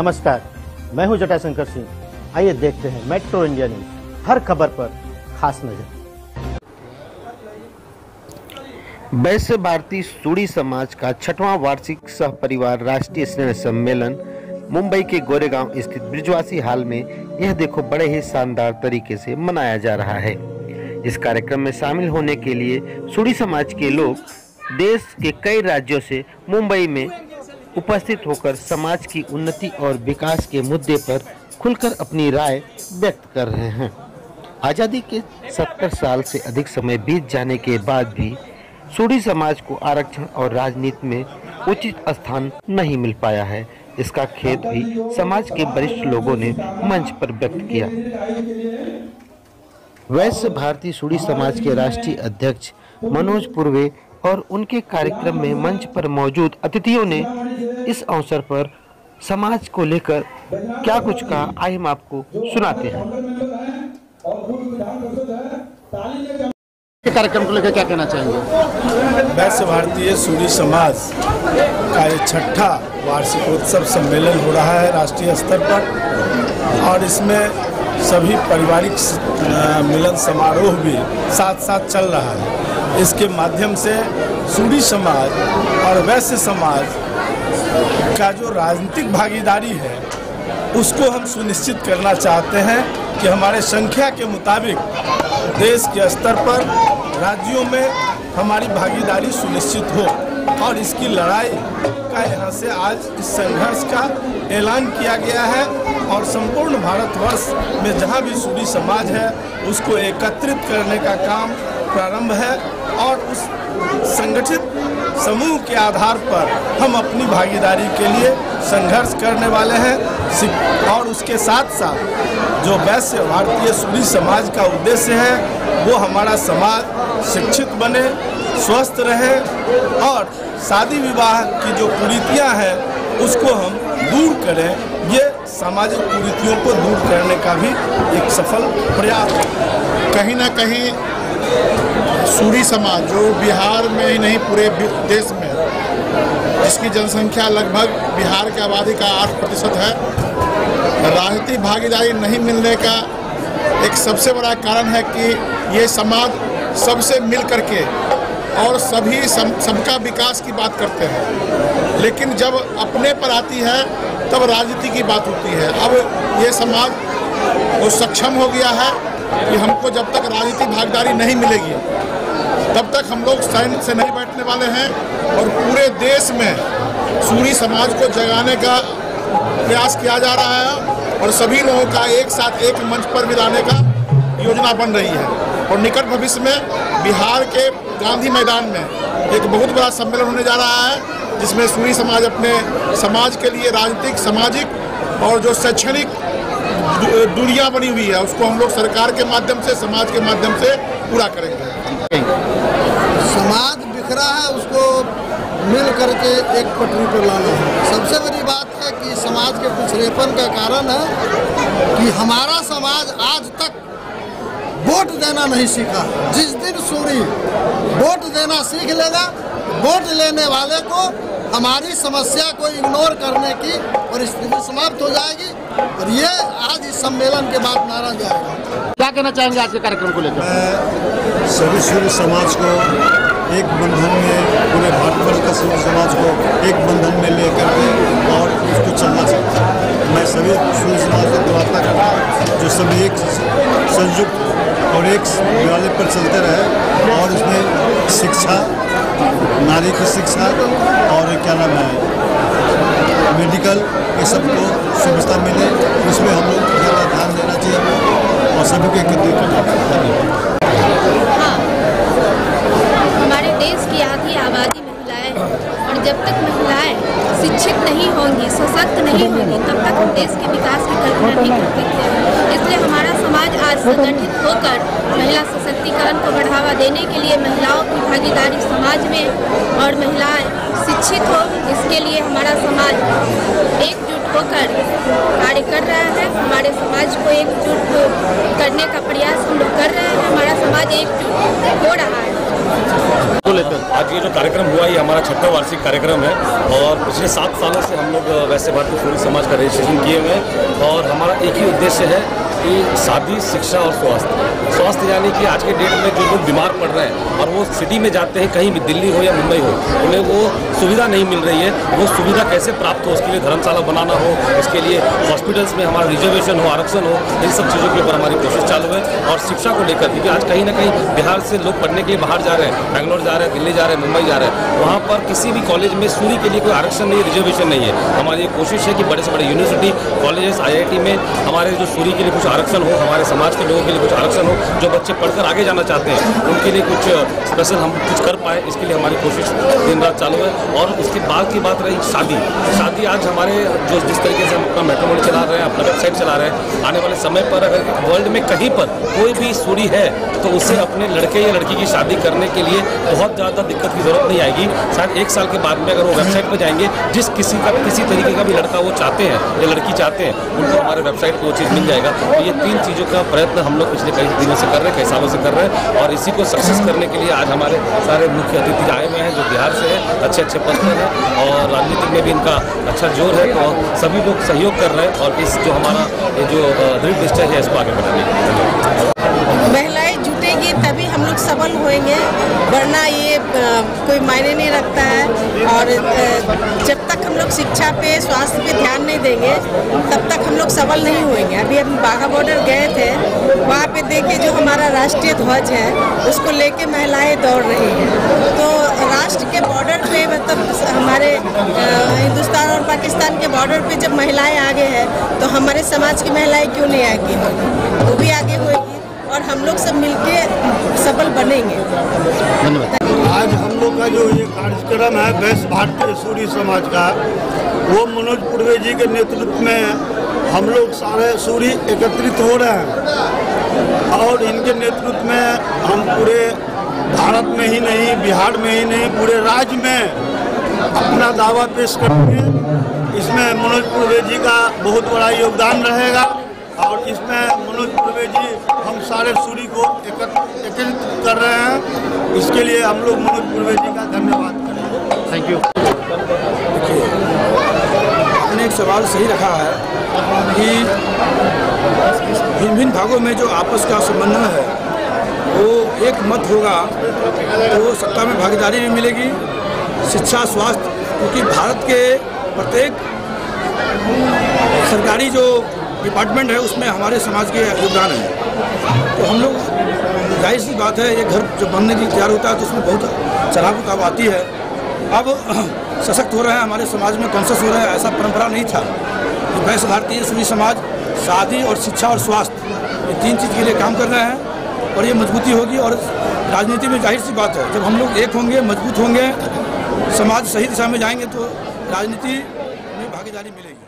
नमस्कार, मैं हूं जटाशंकर सिंह। आइए देखते हैं मेट्रो इंडिया न्यूज, हर खबर पर खास नजर। वैश्य भारती सूड़ी समाज का 6वां वार्षिक सह परिवार राष्ट्रीय स्नेह सम्मेलन मुंबई के गोरेगांव स्थित ब्रिजवासी हॉल में यह देखो बड़े ही शानदार तरीके से मनाया जा रहा है। इस कार्यक्रम में शामिल होने के लिए सूड़ी समाज के लोग देश के कई राज्यों से मुंबई में उपस्थित होकर समाज की उन्नति और विकास के मुद्दे पर खुलकर अपनी राय व्यक्त कर रहे हैं। आज़ादी के 70 साल से अधिक समय बीत जाने के बाद भी सूड़ी समाज को आरक्षण और राजनीति में उचित स्थान नहीं मिल पाया है। इसका खेद भी समाज के वरिष्ठ लोगों ने मंच पर व्यक्त किया। वैश्य भारती सूड़ी समाज के राष्ट्रीय अध्यक्ष मनोज पूर्वे और उनके कार्यक्रम में मंच पर मौजूद अतिथियों ने इस अवसर पर समाज को लेकर क्या कुछ कहा, आइए हम आपको सुनाते हैं। कार्यक्रम को लेकर क्या कहना चाहेंगे? वैश्य भारतीय सूड़ी समाज का ये 6ठा वार्षिकोत्सव सम्मेलन हो रहा है राष्ट्रीय स्तर पर, और इसमें सभी पारिवारिक मिलन समारोह भी साथ साथ चल रहा है। इसके माध्यम से सूड़ी समाज और वैश्य समाज का जो राजनीतिक भागीदारी है उसको हम सुनिश्चित करना चाहते हैं कि हमारे संख्या के मुताबिक देश के स्तर पर राज्यों में हमारी भागीदारी सुनिश्चित हो, और इसकी लड़ाई का यहाँ से आज इस संघर्ष का ऐलान किया गया है। और संपूर्ण भारतवर्ष में जहाँ भी सूड़ी समाज है उसको एकत्रित करने का काम प्रारंभ है, और उस संगठित समूह के आधार पर हम अपनी भागीदारी के लिए संघर्ष करने वाले हैं। और उसके साथ साथ जो वैश्य भारतीय सूड़ी समाज का उद्देश्य है वो हमारा समाज शिक्षित बने, स्वस्थ रहे, और शादी विवाह की जो कुरीतियां हैं उसको हम दूर करें। ये सामाजिक कुरीतियों को दूर करने का भी एक सफल प्रयास है। कहीं ना कहीं सूड़ी समाज जो बिहार में ही नहीं पूरे देश में, जिसकी जनसंख्या लगभग बिहार की आबादी का 8% है, राजनीतिक भागीदारी नहीं मिलने का एक सबसे बड़ा कारण है कि ये समाज सबसे मिल करके और सबका विकास की बात करते हैं, लेकिन जब अपने पर आती है तब राजनीति की बात होती है। अब ये समाज वो सक्षम हो गया है कि हमको जब तक राजनीतिक भागीदारी नहीं मिलेगी तब तक हम लोग सैन से नहीं बैठने वाले हैं, और पूरे देश में सूड़ी समाज को जगाने का प्रयास किया जा रहा है, और सभी लोगों का एक साथ एक मंच पर भी लाने का योजना बन रही है। और निकट भविष्य में बिहार के गांधी मैदान में एक बहुत बड़ा सम्मेलन होने जा रहा है, जिसमें सूड़ी समाज अपने समाज के लिए राजनीतिक, सामाजिक और जो शैक्षणिक दूरियां बनी हुई है उसको हम लोग सरकार के माध्यम से, समाज के माध्यम से पूरा करेंगे। समाज बिखरा है, उसको मिल करके एक पटरी पर लाना है। सबसे बड़ी बात है कि समाज के पिछड़ेपन का कारण है कि हमारा समाज आज तक वोट देना नहीं सीखा। जिस दिन सूड़ी वोट देना सीख लेगा, वोट लेने वाले को हमारी समस्या को इग्नोर करने की परिस्थिति समाप्त हो जाएगी, और ये आज इस सम्मेलन के बाद नारा जाएगा। क्या कहना चाहेंगे आज के कार्यक्रम को लेकर? मैं सभी सूड़ी समाज को एक बंधन में, पूरे भारतवर्ष का सूड़ी समाज को एक बंधन में लेकर के और उसको चलना चाहता हूँ। मैं सभी सूड़ी समाज को प्रार्थना करता हूँ जो सभी एक संयुक्त और एक विवाद पर चलते रहे, और उसमें शिक्षा, नारी की शिक्षा और क्या नाम है मेडिकल, ये सबको सुविधा मिले, उसमें हम लोग ज़्यादा ध्यान देना चाहिए और सभी को एकत्रित करना चाहिए। हाँ, हमारे देश की आधी आबादी महिलाएं हैं, और जब तक महिलाएं शिक्षित नहीं होंगी, सशक्त नहीं होंगी, तब तक हम देश के विकास की कल्पना नहीं कर सकते। इसलिए हमारा समाज आज संगठित होकर महिला सशक्तिकरण को बढ़ावा देने के लिए महिलाओं की भागीदारी समाज में और महिलाएं शिक्षित हो, इसके लिए हमारा समाज एकजुट होकर कार्य कर रहा है। हमारे समाज को एकजुट करने का प्रयास हम लोग कर रहे हैं। हमारा समाज एकजुट हो रहा है। आज ये जो कार्यक्रम हुआ ये हमारा 6वां वार्षिक कार्यक्रम है और पिछले 7 सालों से हम लोग वैश्य भारतीय सूरी समाज का रजिस्ट्रेशन किए हुए हैं और हमारा एक ही उद्देश्य है कि शादी, शिक्षा और स्वास्थ्य यानी कि आज के डेट में जो लोग बीमार पड़ रहे हैं और वो सिटी में जाते हैं, कहीं भी दिल्ली हो या मुंबई हो, उन्हें वो सुविधा नहीं मिल रही है। वो सुविधा कैसे प्राप्त हो, उसके लिए धर्मशाला बनाना हो, उसके लिए हॉस्पिटल्स में हमारा रिजर्वेशन हो, आरक्षण हो, इन सब चीज़ों के ऊपर हमारी कोशिश चालू है। और शिक्षा को लेकर, क्योंकि आज कहीं ना कहीं बिहार से लोग पढ़ने के लिए बाहर जा रहे हैं, बेंगलोर जा रहे हैं, दिल्ली जा रहे हैं, मुंबई जा रहे हैं, वहाँ पर किसी भी कॉलेज में सूरी के लिए कोई आरक्षण नहीं, रिजर्वेशन नहीं है। हमारी कोशिश है कि बड़े से बड़े यूनिवर्सिटी, कॉलेजेस, IIT में हमारे जो सूरी के लिए कुछ आरक्षण हो, हमारे समाज के लोगों के लिए कुछ आरक्षण हो, जो बच्चे पढ़कर आगे जाना चाहते हैं उनके लिए कुछ स्पेशल हम कुछ कर पाए, इसके लिए हमारी कोशिश दिन रात चालू है। और उसके बाद की बात रही शादी आज हमारे जो जिस तरीके से हम अपना मैट्रिमोनी चला रहे हैं, अपना वेबसाइट चला रहे हैं, आने वाले समय पर अगर वर्ल्ड में कहीं पर कोई भी सूरी है तो उसे अपने लड़के या लड़की की शादी करने के लिए बहुत ज़्यादा दिक्कत की जरूरत नहीं आएगी। शायद 1 साल के बाद में अगर वो वेबसाइट पर जाएंगे, जिस किसी तरीके का भी लड़का वो चाहते हैं या लड़की चाहते हैं, उनको हमारे वेबसाइट पर वो चीज़ मिल जाएगा। तो ये 3 चीज़ों का प्रयत्न हम लोग पिछले कई दिनों से कर रहे हैं, कई सालों से कर रहे हैं और इसी को सक्सेस करने के लिए आज हमारे सारे मुख्य अतिथि आए हुए हैं जो बिहार से हैं, अच्छे पद पर हैं और राजनीति में भी इनका अच्छा जोर है। तो सभी लोग सहयोग कर रहे हैं और इस जो हमारा ये जो दृढ़ निश्चय है इसको आगे बढ़ाने। महिलाएं जुटेंगी तभी हम लोग सबल होएंगे, वरना ये कोई मायने नहीं रखता है। और जब तक हम लोग शिक्षा पे, स्वास्थ्य पे ध्यान नहीं देंगे तब तक हम लोग सबल नहीं होंगे। अभी हम बाघा बॉर्डर गए थे, वहाँ पे देखे जो हमारा राष्ट्रीय ध्वज है उसको लेके महिलाएं दौड़ रही हैं। तो राष्ट्र के बॉर्डर पे, मतलब हमारे हिंदुस्तान और पाकिस्तान के बॉर्डर पे जब महिलाएं आगे हैं तो हमारे समाज की महिलाएं क्यों नहीं आगे होगी? वो भी आगे होगी और हम लोग सब मिलके सबल बनेंगे। आज हम लोग का जो ये कार्यक्रम है वैश्य भारतीय सूरी समाज का, वो मनोज पूर्वे जी के नेतृत्व में हम लोग सारे सूरी एकत्रित हो रहे हैं और इनके नेतृत्व में हम पूरे भारत में ही नहीं, बिहार में ही नहीं, पूरे राज्य में अपना दावा पेश करेंगे। इसमें मनोज पूर्वे जी का बहुत बड़ा योगदान रहेगा और इसमें मनोज पूर्वे जी हम सारे सूरी को एकत्रित कर रहे हैं। इसके लिए हम लोग मनोज पूर्वे जी का धन्यवाद करेंगे। Thank you. देखिए, आपने एक सवाल सही रखा है कि भिन्न भिन्न भागों में जो आपस का समन्वय है वो एक मत होगा तो सत्ता में भागीदारी भी मिलेगी, शिक्षा, स्वास्थ्य, क्योंकि भारत के प्रत्येक सरकारी जो डिपार्टमेंट है उसमें हमारे समाज के योगदान है। तो हम लोग, जाहिर सी बात है, ये घर जब बनने की तैयार होता है तो उसमें बहुत चढ़ाव उतार आती है। अब सशक्त हो रहे हैं, हमारे समाज में कॉन्शस हो रहे हैं, ऐसा परंपरा नहीं था। तो वैश्य भारतीय सूरी समाज शादी और शिक्षा और स्वास्थ्य, ये 3 चीज़ के लिए काम कर रहे हैं और ये मजबूती होगी। और राजनीति में जाहिर सी बात है, जब हम लोग एक होंगे, मजबूत होंगे, समाज सही दिशा में जाएंगे तो राजनीति में भागीदारी मिलेगी।